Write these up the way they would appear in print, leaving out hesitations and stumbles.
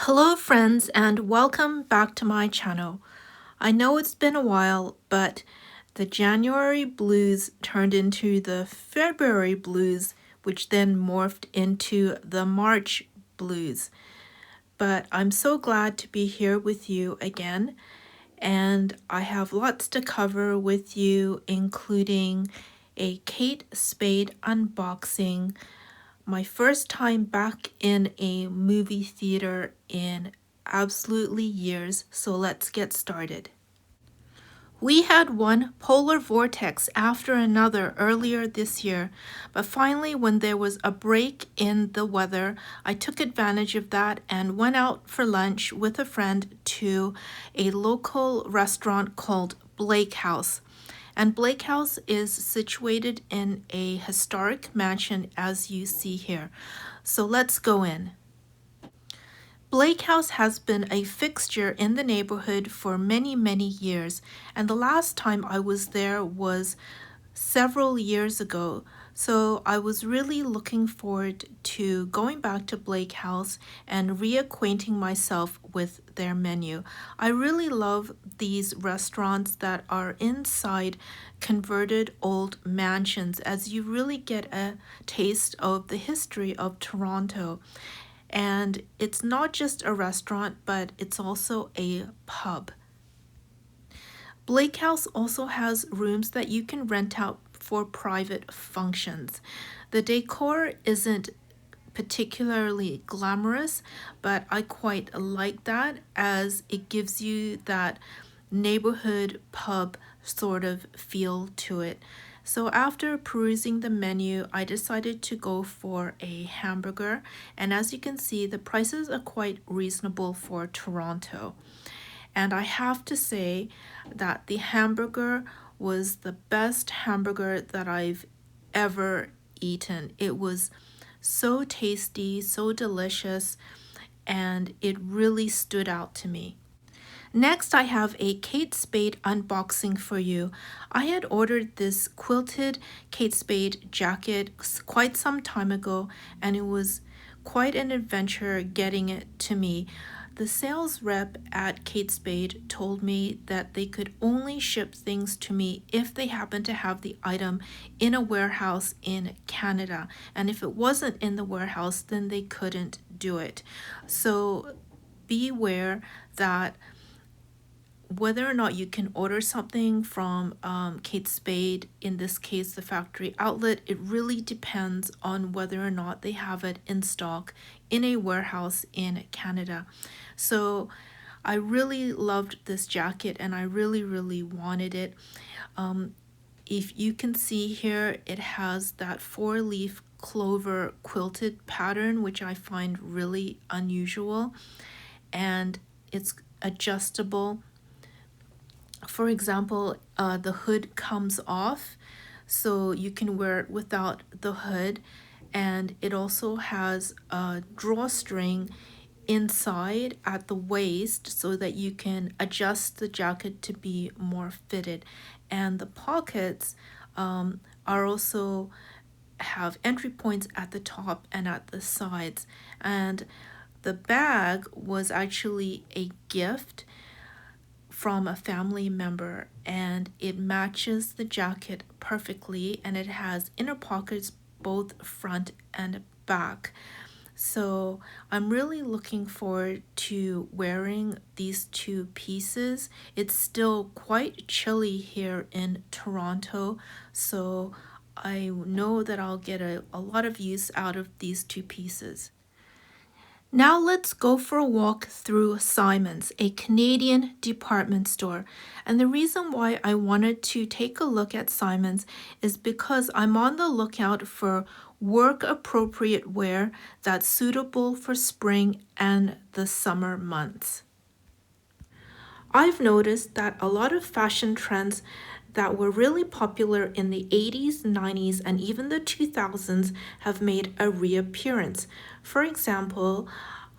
Hello friends and welcome back to my channel. I know it's been a while, but the January blues turned into the February blues, which then morphed into the March blues. But I'm so glad to be here with you again, and I have lots to cover with you, including a Kate Spade unboxing, my first time back in a movie theater in absolutely years, so let's get started. We had one polar vortex after another earlier this year, but finally, when there was a break in the weather, I took advantage of that and went out for lunch with a friend to a local restaurant called Blake House. And Blake House is situated in a historic mansion, as you see here. So let's go in. Blake House has been a fixture in the neighborhood for many, many years, and the last time I was there was several years ago. So I was really looking forward to going back to Blake House and reacquainting myself with their menu. I really love these restaurants that are inside converted old mansions, as you really get a taste of the history of Toronto. And it's not just a restaurant, but it's also a pub. Blake House also has rooms that you can rent out for private functions. The decor isn't particularly glamorous, but I quite like that as it gives you that neighborhood pub sort of feel to it. So after perusing the menu, I decided to go for a hamburger, and as you can see, the prices are quite reasonable for Toronto. And I have to say that the hamburger was the best hamburger that I've ever eaten. It was so tasty, so delicious, and it really stood out to me. Next, I have a Kate Spade unboxing for you. I had ordered this quilted Kate Spade jacket quite some time ago, and it was quite an adventure getting it to me. The sales rep at Kate Spade told me that they could only ship things to me if they happened to have the item in a warehouse in Canada. And if it wasn't in the warehouse, then they couldn't do it. So beware that whether or not you can order something from Kate Spade, in this case the factory outlet, it really depends on whether or not they have it in stock in a warehouse in Canada. So I really loved this jacket and I really wanted it. If you can see here, it has that 4-leaf clover quilted pattern, which I find really unusual, and it's adjustable. For example, the hood comes off, so you can wear it without the hood, and it also has a drawstring inside at the waist so that you can adjust the jacket to be more fitted. And the pockets are also have entry points at the top and at the sides. And the bag was actually a gift from a family member, and it matches the jacket perfectly, and it has inner pockets both front and back. So I'm really looking forward to wearing these two pieces. It's still quite chilly here in Toronto, so I know that I'll get a lot of use out of these two pieces. Now let's go for a walk through Simon's, a Canadian department store. And the reason why I wanted to take a look at Simon's is because I'm on the lookout for work-appropriate wear that's suitable for spring and the summer months. I've noticed that a lot of fashion trends that were really popular in the 80s, 90s, and even the 2000s have made a reappearance. For example,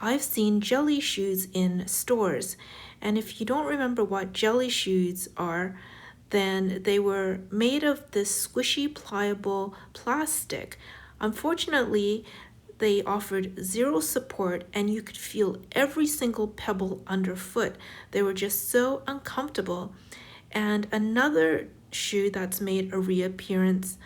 I've seen jelly shoes in stores, and if you don't remember what jelly shoes are, then they were made of this squishy, pliable plastic. Unfortunately, they offered zero support, and you could feel every single pebble underfoot. They were just so uncomfortable. And another shoe that's made a reappearance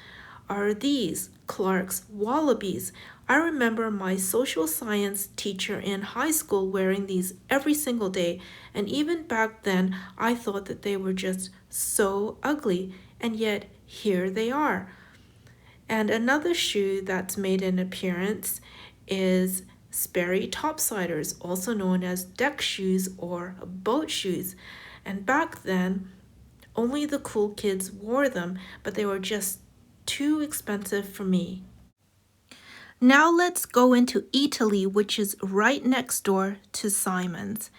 are these Clark's Wallabies. I remember my social science teacher in high school wearing these every single day, and even back then I thought that they were just so ugly, and yet here they are. And another shoe that's made an appearance is Sperry topsiders, also known as deck shoes or boat shoes. And back then, only the cool kids wore them, but they were just too expensive for me. Now let's go into Eataly, which is right next door to Simon's.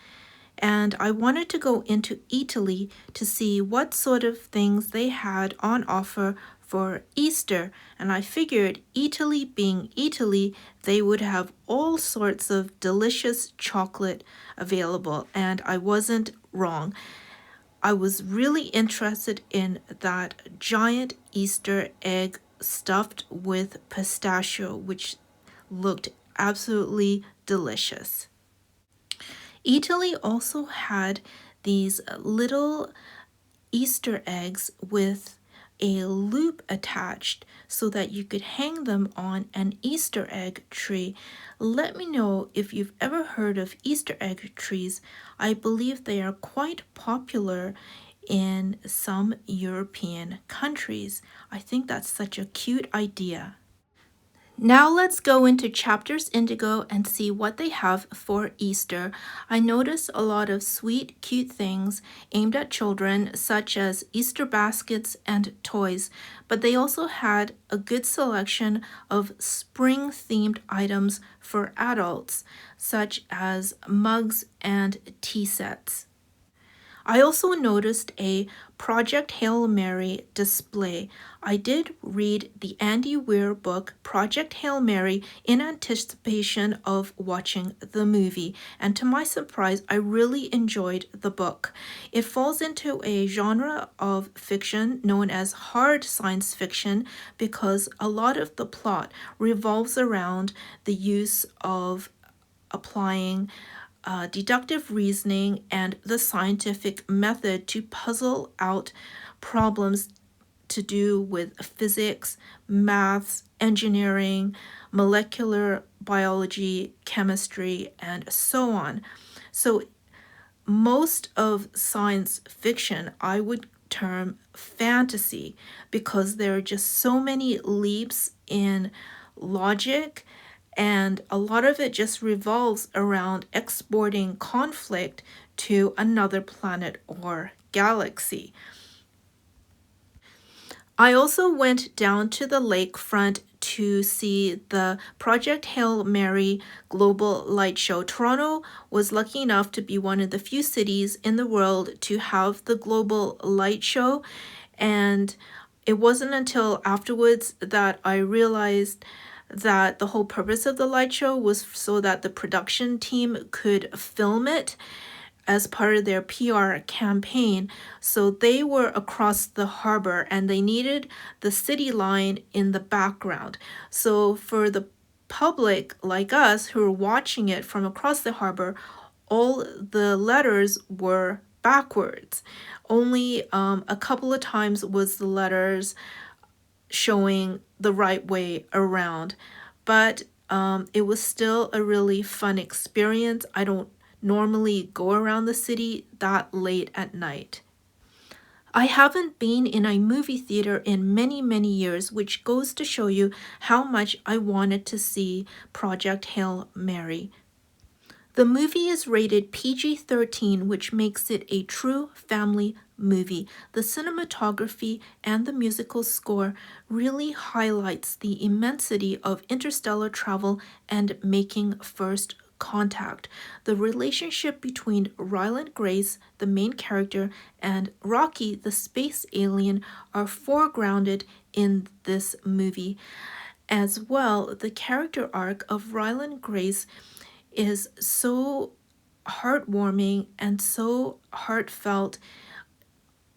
And I wanted to go into Eataly to see what sort of things they had on offer for Easter. And I figured, Eataly being Eataly, they would have all sorts of delicious chocolate available. And I wasn't wrong. I was really interested in that giant Easter egg stuffed with pistachio, which looked absolutely delicious. Italy also had these little Easter eggs with a loop attached so that you could hang them on an Easter egg tree. Let me know if you've ever heard of Easter egg trees. I believe they are quite popular in some European countries. I think that's such a cute idea. Now let's go into Chapters Indigo and see what they have for Easter. I noticed a lot of sweet, cute things aimed at children, such as Easter baskets and toys, but they also had a good selection of spring-themed items for adults, such as mugs and tea sets. I also noticed a Project Hail Mary display. I did read the Andy Weir book, Project Hail Mary, in anticipation of watching the movie, and to my surprise, I really enjoyed the book. It falls into a genre of fiction known as hard science fiction because a lot of the plot revolves around the use of applying deductive reasoning and the scientific method to puzzle out problems to do with physics, maths, engineering, molecular biology, chemistry, and so on. So most of science fiction I would term fantasy because there are just so many leaps in logic, and a lot of it just revolves around exporting conflict to another planet or galaxy. I also went down to the lakefront to see the Project Hail Mary Global Light Show. Toronto was lucky enough to be one of the few cities in the world to have the Global Light Show, and it wasn't until afterwards that I realized that the whole purpose of the light show was so that the production team could film it as part of their PR campaign. So they were across the harbor and they needed the city line in the background. So for the public like us who were watching it from across the harbor, all the letters were backwards. Only a couple of times was the letters showing the right way around. But it was still a really fun experience. I don't normally go around the city that late at night. I haven't been in a movie theater in many, many years, which goes to show you how much I wanted to see Project Hail Mary. The movie is rated PG-13, which makes it a true family movie. The cinematography and the musical score really highlights the immensity of interstellar travel and making first contact. The relationship between Ryland Grace, the main character, and Rocky, the space alien, are foregrounded in this movie. As well, the character arc of Ryland Grace is so heartwarming and so heartfelt.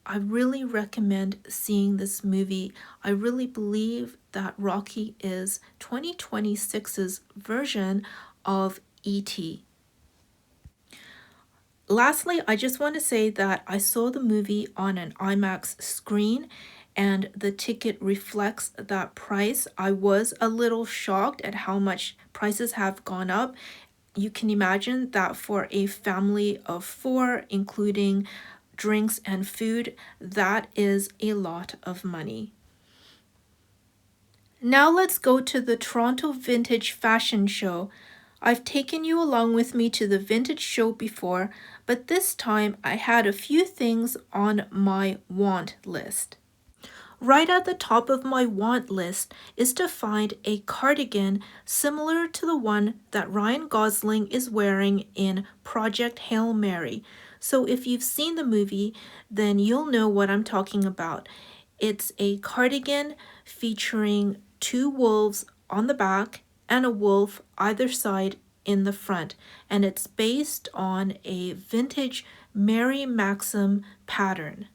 I really recommend seeing this movie. I really believe that Rocky is 2026's version of E.T. Lastly, I just want to say that I saw the movie on an IMAX screen and the ticket reflects that price. I was a little shocked at how much prices have gone up. You can imagine that for a family of four, including drinks and food, that is a lot of money. Now let's go to the Toronto Vintage Fashion Show. I've taken you along with me to the vintage show before, but this time I had a few things on my want list. Right at the top of my want list is to find a cardigan similar to the one that Ryan Gosling is wearing in Project Hail Mary. So if you've seen the movie, then you'll know what I'm talking about. It's a cardigan featuring two wolves on the back and a wolf either side in the front, and it's based on a vintage Mary Maxim pattern.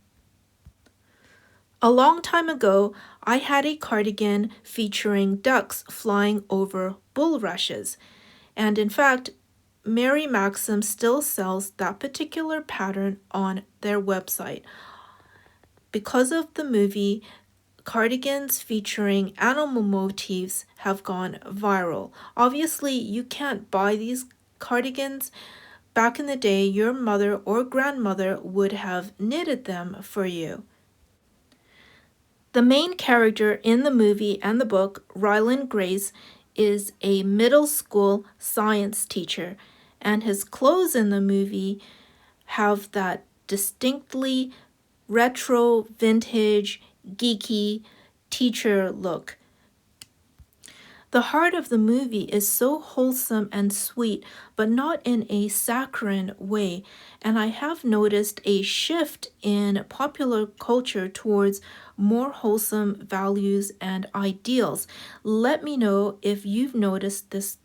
A long time ago, I had a cardigan featuring ducks flying over bulrushes, and in fact, Mary Maxim still sells that particular pattern on their website. Because of the movie, cardigans featuring animal motifs have gone viral. Obviously, you can't buy these cardigans. Back in the day, your mother or grandmother would have knitted them for you. The main character in the movie and the book, Ryland Grace, is a middle school science teacher, and his clothes in the movie have that distinctly retro, vintage, geeky teacher look. The heart of the movie is so wholesome and sweet, but not in a saccharine way, and I have noticed a shift in popular culture towards more wholesome values and ideals. Let me know if you've noticed this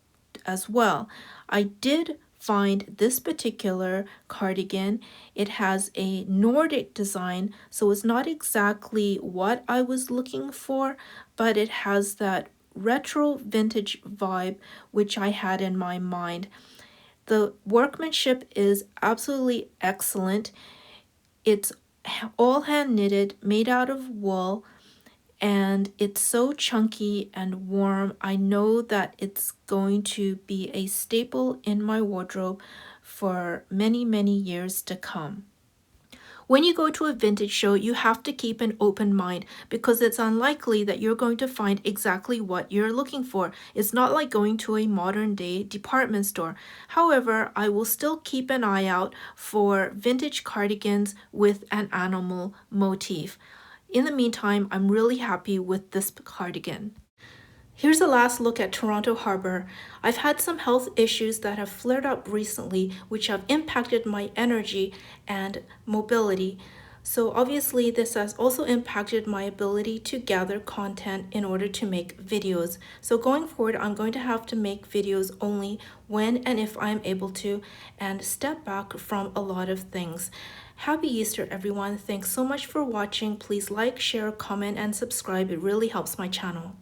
as well. I did find this particular cardigan. It has a Nordic design, so it's not exactly what I was looking for, but it has that retro vintage vibe which I had in my mind. The workmanship is absolutely excellent. It's all hand knitted, made out of wool, and it's so chunky and warm. I know that it's going to be a staple in my wardrobe for many, many years to come. When you go to a vintage show, you have to keep an open mind because it's unlikely that you're going to find exactly what you're looking for. It's not like going to a modern day department store. However, I will still keep an eye out for vintage cardigans with an animal motif. In the meantime, I'm really happy with this cardigan. Here's a last look at Toronto Harbor. I've had some health issues that have flared up recently, which have impacted my energy and mobility. So obviously this has also impacted my ability to gather content in order to make videos. So going forward, I'm going to have to make videos only when and if I'm able to and step back from a lot of things. Happy Easter, everyone. Thanks so much for watching. Please like, share, comment, and subscribe. It really helps my channel.